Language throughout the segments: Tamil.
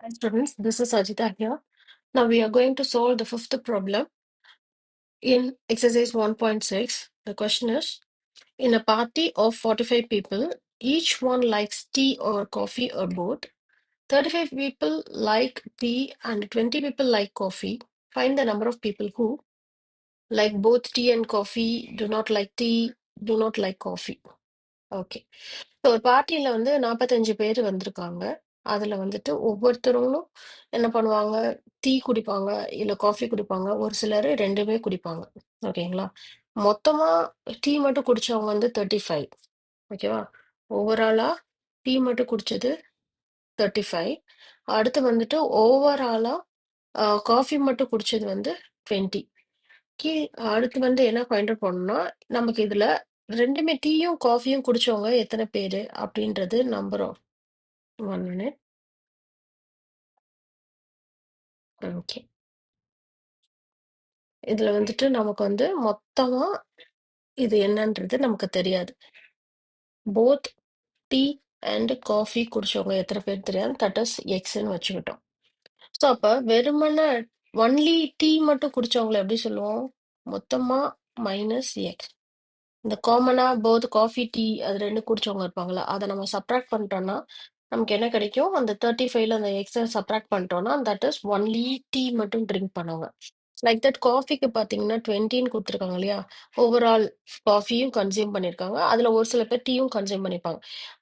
Hi students, this is Ajita here. Now we are going to solve the fifth problem in exercise 1.6. The question is, in a party of 45 people, each one likes tea or coffee or both. 35 people like tea and 20 people like coffee. Find the number of people who like both tea and coffee, do not like tea, do not like coffee. Okay. So ஒரு பார்ட்டியில வந்து 45 பேர் வந்திருக்காங்க. அதுல வந்துட்டு ஒவ்வொருத்தவங்களும் என்ன பண்ணுவாங்க, டீ குடிப்பாங்க, இல்ல காஃபி குடிப்பாங்க. ஒரு சிலர் 2மே குடிப்பாங்க. ஓகேங்களா? மொத்தமா டீ மட்டும் குடிச்சவங்க வந்து 35. ஓகேவா? ஓவராலா டீ மட்டும் குடிச்சது 35. அடுத்து வந்துட்டு ஓவராலா காஃபி மட்டும் குடிச்சது வந்து 20. கீழ் அடுத்து வந்து என்ன ஃபைண்ட் அவுட் பண்ணணும்னா, நமக்கு இதுல 2மே டீயும், காஃபியும் குடிச்சவங்க எத்தன பேரு? அப்படின்றது நம்பர் ஆஃப் 1 மினிட். ஓகே. இதுல வந்துட்டு நமக்கு வந்து மொத்தமா இது என்னன்றது நமக்கு தெரியாது. போத் டீ அண்ட் காஃபி குடிச்சவங்க எத்தன பேர் தெரியாது. தட் இஸ் எக்ஸ்ன்னு வச்சுக்கிட்டோம். ஸோ அப்ப வெறுமனே ஒன்லி டீ மட்டும் குடிச்சவங்கள எப்படி சொல்லுவோம்? மொத்தமா மைனஸ் எக்ஸ். இந்த காமனா போத் காஃபி டீ அது 2 குடிச்சவங்க இருப்பாங்கல்ல, அதை நம்ம சப்ராக்ட் பண்ணிட்டோம்னா நமக்கு என்ன கிடைக்கும்? அந்த 35ல அந்த எக்ஸை சப்ராக்ட் பண்ணிட்டோம்னா தட் இஸ் ஒன்லி டீ மட்டும் ட்ரிங்க் பண்ணுவாங்க. லைக் தட் காஃபிக்கு பார்த்தீங்கன்னா 20ன்னு கொடுத்துருக்காங்க இல்லையா? ஓவரால் காஃபியும் கன்சியூம் பண்ணியிருக்காங்க. அதுல ஒரு சில பேர் டீயும் கன்சியூம் பண்ணிப்பாங்க.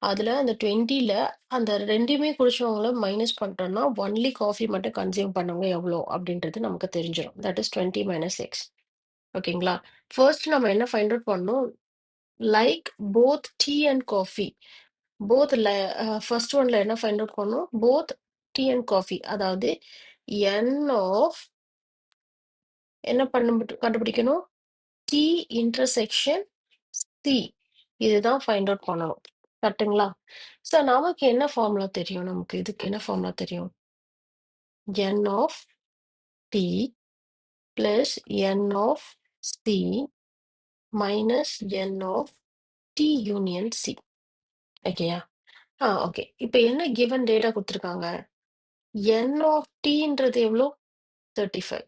அதுல அந்த 20ல அந்த 2மே குடிச்சவங்கள மைனஸ் பண்ணிட்டோம்னா ஒன்லி காஃபி மட்டும் கன்சியூம் பண்ணவங்க எவ்வளோ அப்படின்றது நமக்கு தெரிஞ்சிடும். That is 20 minus x. ஓகேங்களா? ஃபர்ஸ்ட் நம்ம என்ன ஃபைண்ட் அவுட் பண்ணணும்? Like both tea and coffee. Both first ஒன்ல என்ன ஃபைண்ட் அவுட் பண்ணணும்? Both tea and coffee. அதாவது என் ஆஃப் என்ன கண்டுபிடிக்கணும்? T intersection C. இதுதான் ஃபைண்ட் அவுட் பண்ணணும். கரெக்ட்டுங்களா? ஸோ நமக்கு என்ன ஃபார்முலா தெரியும்? நமக்கு இதுக்கு என்ன ஃபார்முலா தெரியும்? N of D plus n of C minus n of D union C. ஓகேயா? ஓகே. இப்போ என்ன கிவன் டேட்டா கொடுத்துருக்காங்க? என் ஆஃப் டீன்றது எவ்வளோ? 35.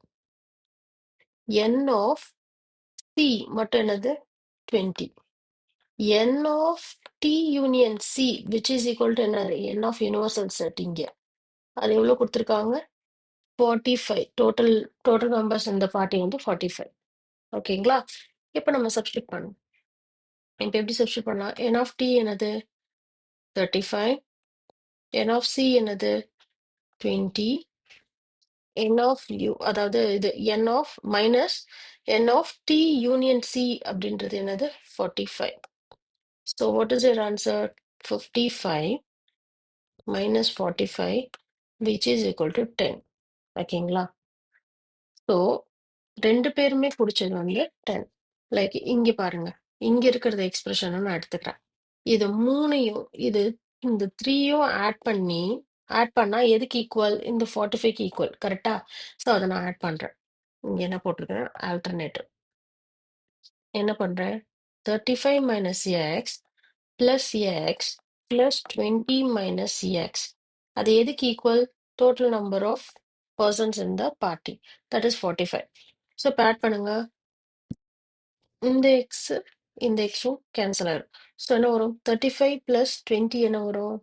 என் ஆஃப் சி மட்டும் என்னது? 20. N of D union C which is equal to என்னது? என் ஆஃப் யூனிவர்சல் செட் இங்க. அது எவ்வளோ கொடுத்துருக்காங்க? 45. டோட்டல் மெம்பர்ஸ் இந்த பார்ட்டி வந்து 45. ஓகேங்களா? இப்போ நம்ம சப்ஸ்டிட் பண்ணணும். இப்போ எப்படி சப்ஸ்டிட் பண்ணலாம்? என் ஆஃப் டி என்னது? 35. என் ஆஃப் சி என்னது? 20. என் ஆஃப் யூ அதாவது இது n of minus n of D union C அப்படின்றது என்னது? 45. So what is your answer? 55 minus 45 which is equal to 10. ஓகேங்களா? ஸோ 2 பேருமே பிடிச்சது வந்து 10. லைக் இங்க பாருங்க, இங்க இருக்கிறத எக்ஸ்பிரஷன் நான் எடுத்துக்கிறேன். இது 3யும் இந்த 3யும் ஆட் பண்ணா எதுக்கு ஈக்குவல்? இந்த 45க்கு ஈக்குவல். கரெக்டா? ஸோ அதை நான் ஆட் பண்றேன். இங்க என்ன போட்டிருக்கேன்? ஆல்டர்னேட்டிவ். என்ன பண்றேன்? 35 minus x plus x plus 20 minus x. அது எதுக்கு equal? Total number of persons in the party. That is 45. So இப்போ ஆட் பண்ணுங்க. இந்த எக்ஸ் இந்த எக்ஸும் கேன்சல் ஆயிடும். ஸோ என்ன வரும்? 35 பிளஸ் 20 என்ன வரும்?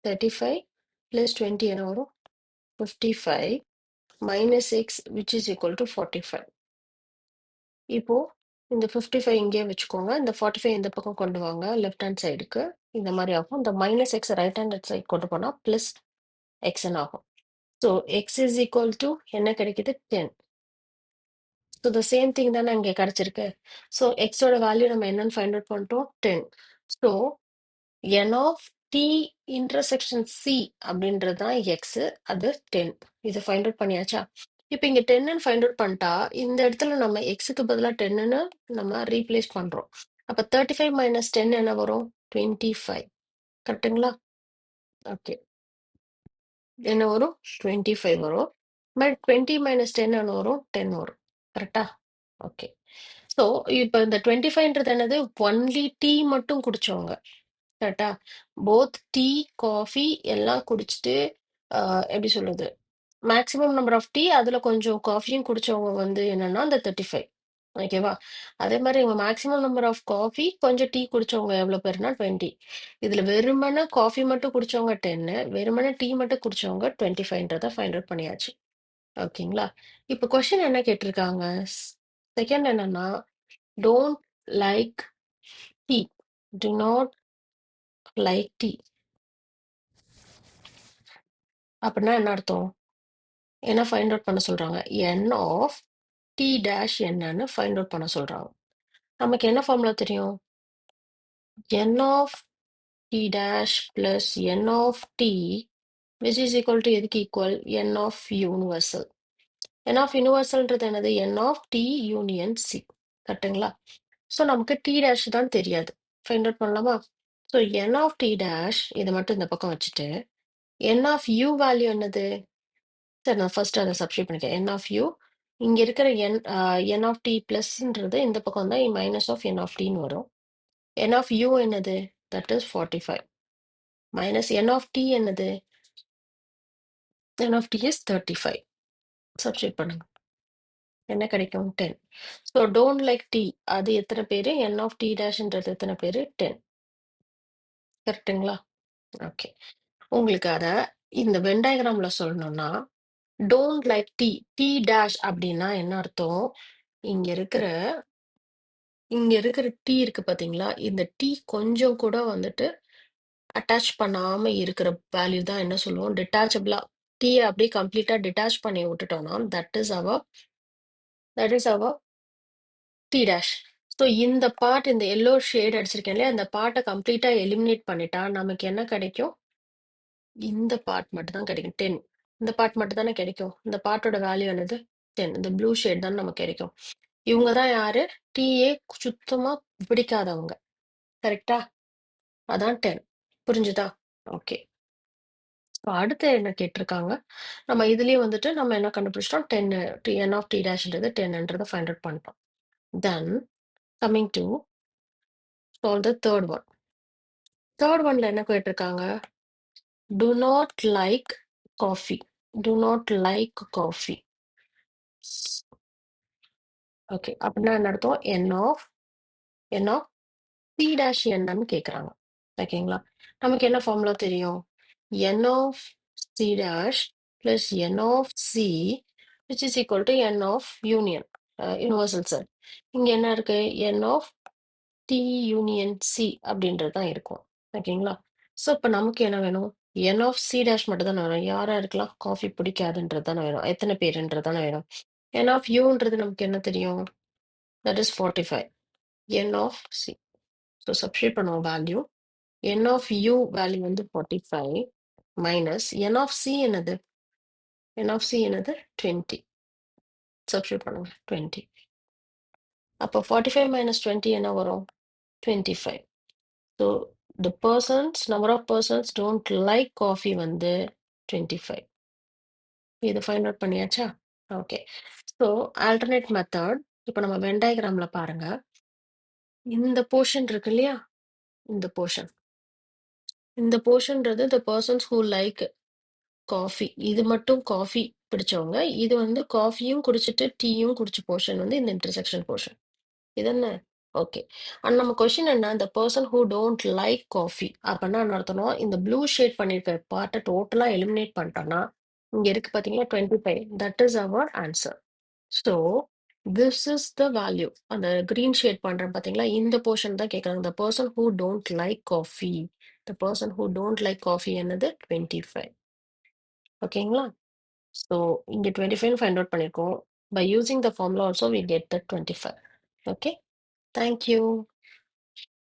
35 பிளஸ் 20 என்ன வரும்? 55 minus X which is equal to 45. இப்போ இந்த 55 இங்கேயே வச்சுக்கோங்க. இந்த 45 இந்த பக்கம் கொண்டு வாங்க லெஃப்ட் ஹேண்ட் சைடுக்கு. இந்த மாதிரி ஆகும். இந்த minus X right hand side கொண்டு போனா பிளஸ் எக்ஸ்ன்னு ஆகும். So X is equal to என்ன கிடைக்குது? 10. ஸோ த சேம் திங் தானே இங்கே கிடைச்சிருக்கு. ஸோ எக்ஸோட வேல்யூ நம்ம என்னன்னு ஃபைண்ட் அவுட் பண்ணிட்டோம்? 10. So n of T intersection C அப்படின்றது தான் எக்ஸ். அது 10. இதை ஃபைண்ட் அவுட் பண்ணியாச்சா? இப்போ இங்க 10ன்னு ஃபைண்ட் அவுட் பண்ணிட்டா இந்த இடத்துல நம்ம எக்ஸுக்கு பதிலாக 10ன்னு நம்ம ரீப்ளேஸ் பண்றோம். அப்ப 35 மைனஸ் 10 என்ன வரும்? 25. கரெக்டுங்களா? ஓகே. என்ன வரும்? 25 வரும். பட் 20 மைனஸ் 10 என்ன வரும்? 10 வரும். கரெக்டா? ஓகே. ஸோ இப்போ இந்த 25ன்றது என்னது? ஒன்லி டீ மட்டும் குடிச்சவங்க. கரெக்டா? போத் டீ காஃபி எல்லாம் குடிச்சிட்டு எப்படி சொல்றது? மேக்ஸிமம் நம்பர் ஆஃப் டீ அதுல கொஞ்சம் காஃபியும் குடிச்சவங்க வந்து என்னன்னா, அந்த 35 ஓகேவா? அதே மாரி இவங்க மேக்ஸிமம் நம்பர் ஆஃப் காஃபி, கொஞ்சம் டீ குடிச்சவங்க எவ்வளோ பேருனா 20. இதுல வெறுமனே காஃபி மட்டும் குடிச்சவங்க 10, வெறுமனே டீ மட்டும் குடிச்சவங்க 25ன்றத ஃபைண்ட் அவுட் பண்ணியாச்சு. ஓகேங்களா? இப்ப கொஸ்டின் என்ன கேட்டிருக்காங்க? செகண்ட் என்னன்னா, don't like tea. Do not like tea. அப்படின்னா என்ன அர்த்தம்? என்ன ஃபைண்ட் அவுட் பண்ண சொல்றாங்க? என் ஆஃப் டி டேஷ் என்னன்னு ஃபைண்ட் அவுட் பண்ண சொல்றாங்க. நமக்கு என்ன ஃபார்முலா தெரியும்? N of T dash plus n of T which is equal to எதுக்கு equal? N of universal. N of யூனிவர்சல்ன்றது என்னது? N of D union C. கரெக்ட்டுங்களா? ஸோ நமக்கு டி டேஷ் தான் தெரியாது. ஃபைண்ட் அவுட் பண்ணலாமா? So n of T dash இதை மட்டும் இந்த பக்கம் வச்சுட்டு என் ஆஃப் யூ வேல்யூ என்னது? சரி நான் ஃபர்ஸ்ட் அதை சப்ஸ்டியூட் பண்ணிக்கிறேன். என் ஆஃப் யூ இங்க இருக்கிற என் ஆஃப் டி பிளஸ்ன்றது இந்த பக்கம் தான் மைனஸ் ஆஃப் என் ஆஃப் டின்னு வரும். என் ஆஃப் யூ என்னது? That is 45 minus n of T என்னது? N of T is 35. Substitute பண்ணுங்க. என்ன கிடைக்கும்? 10. ஸோ டோன்ட் லைக் டி அது எத்தனை பேரு? என் ஆஃப் டி டேஷ்ன்றது எத்தனை பேரு? 10. கரெக்ட்டுங்களா? ஓகே. உங்களுக்கு அத இந்த வென் டயக்ராம்ல சொல்லணும்னா don't like T T dash அப்படின்னா என்ன அர்த்தம்? இங்க இருக்கிற இங்க இருக்கிற டி இருக்கு பாத்தீங்களா? இந்த டி கொஞ்சம் கூட வந்துட்டு அட்டாச் பண்ணாம இருக்கிற வேல்யூ தான் என்ன சொல்லுவோம்? டிட்டாச்சபிளா டீ அப்படியே கம்ப்ளீட்டா டிட்டாச் பண்ணி விட்டுட்டோம்னா that is our T dash. So இந்த பார்ட் இந்த எல்லோ ஷேட் அடிச்சிருக்கேன் இல்லையா? அந்த பார்ட்டை கம்ப்ளீட்டா எலிமினேட் பண்ணிட்டா நமக்கு என்ன கிடைக்கும்? இந்த பார்ட் மட்டும் தான் கிடைக்கும் 10. இந்த பார்ட் மட்டும் தானே கிடைக்கும். இந்த பார்ட்டோட வேல்யூ என்னது? 10. இந்த ப்ளூ ஷேட் தான் நமக்கு கிடைக்கும். இவங்க தான் யாரு? டீயே சுத்தமா பிடிக்காதவங்க. கரெக்டா? அதான் 10. புரிஞ்சுதா? ஓகே. அடுத்து என்ன கேட்டிருக்காங்க? நம்ம இதுலயே வந்துட்டு நம்ம என்ன கண்டுபிடிச்சிட்டோம்? 10 என் ஆஃப் டி டேஷ்ன்றது 10ன்றத ஃபைண்ட் அவுட் பண்ணிட்டோம். Then coming to solve the third one. Third ஒன்ல என்ன கேட்டிருக்காங்க? To not like coffee. To not like coffee. Okay. அப்படின்னா என்ன அர்த்தம்? என் ஆஃப் சி டேஷ் என்னன்னு கேட்குறாங்க. ஓகேங்களா? நமக்கு என்ன ஃபார்முலா தெரியும்? N of C dash plus n of C which is equal to n of union universal set. இங்க என்ன இருக்கு? N of D union C அப்படின்றது தான் இருக்கும். ஓகேங்களா? ஸோ இப்போ நமக்கு என்ன வேணும்? என் ஆஃப் சி டேஷ் மட்டும் தானே வேணும். யாரா இருக்கலாம்? காஃபி பிடிக்காதுன்றது தானே வேணும். எத்தனை பேருன்றது தானே வேணும். என் ஆஃப் யூன்றது நமக்கு என்ன தெரியும்? That is 45. N of C. So substitute பண்ணுவோம் value. N of U value வந்து 45 மைனஸ் என் ஆஃப் சி என்னது? என் ஆஃப் சி என்னது? 20. சப்ஸ்டியூட் பண்ணுங்க 20. அப்போ 45 மைனஸ் 20 என்ன வரும்? 25. So the persons number of persons don't like coffee வந்து 25. இது ஃபைண்ட் அவுட் பண்ணியாச்சா? ஓகே. ஸோ ஆல்டர்னேட் மெத்தட் இப்போ நம்ம வென் டயக்ராம்ல பாருங்க. இந்த போர்ஷன் இருக்கு இல்லையா? இந்த போர்ஷன் போர்ஷன்றது the persons who like coffee. இது மட்டும் காஃபி பிடிச்சவங்க. இது வந்து காஃபியும் குடிச்சிட்டு டீயும் குடிச்ச போர்ஷன் வந்து இந்த இன்டர்செக்ஷன் போர்ஷன். இதென்ன? ஓகே. அண்ட் நம்ம கொஸ்டின் என்ன? the person who don't like coffee அப்படின்னா என்ன அர்த்தம்னா இந்த ப்ளூ ஷேட் பண்ணிருக்க பார்ட்டை டோட்டலா எலிமினேட் பண்ணிட்டோம்னா இங்க இருக்கு பாத்தீங்களா 25. That is our answer. So this is the value. அந்த கிரீன் ஷேட் பண்றேன் பாத்தீங்களா? இந்த போர்ஷன் தான் கேட்கறாங்க. the person who don't like coffee. the person who don't like coffee என்னது? 25. ஓகேங்களா? ஸோ இங்க 25 ஃபைண்ட் அவுட் பண்ணிருக்கோம். by using the formula also we get the 25. okay. Thank you.